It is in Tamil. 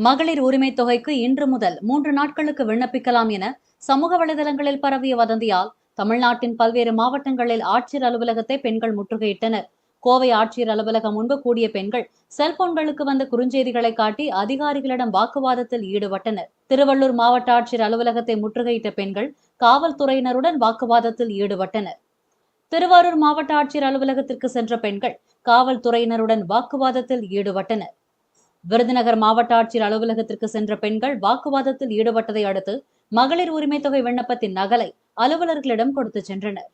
மகளிர் உரிமை தொகைக்கு இன்று முதல் 3 நாட்களுக்கு விண்ணப்பிக்கலாம் என சமூக வலைதளங்களில் பரவிய வதந்தியால் தமிழ்நாட்டின் பல்வேறு மாவட்டங்களில் ஆட்சியர் அலுவலகத்தை பெண்கள் முற்றுகையிட்டனர். கோவை ஆட்சியர் அலுவலகம் முன்பு கூடிய பெண்கள் செல்போன்களுக்கு வந்த குறுஞ்செய்திகளை காட்டி அதிகாரிகளிடம் வாக்குவாதத்தில் ஈடுபட்டனர். திருவள்ளூர் மாவட்ட ஆட்சியர் அலுவலகத்தை முற்றுகையிட்ட பெண்கள் காவல்துறையினருடன் வாக்குவாதத்தில் ஈடுபட்டனர். திருவாரூர் மாவட்ட ஆட்சியர் அலுவலகத்திற்கு சென்ற பெண்கள் காவல்துறையினருடன் வாக்குவாதத்தில் ஈடுபட்டனர். விருதுநகர் மாவட்ட ஆட்சியர் அலுவலகத்திற்கு சென்ற பெண்கள் வாக்குவாதத்தில் ஈடுபட்டதை அடுத்து மகளிர் உரிமை தொகை விண்ணப்பத்தின் நகலை அலுவலர்களிடம் கொடுத்து சென்றனர்.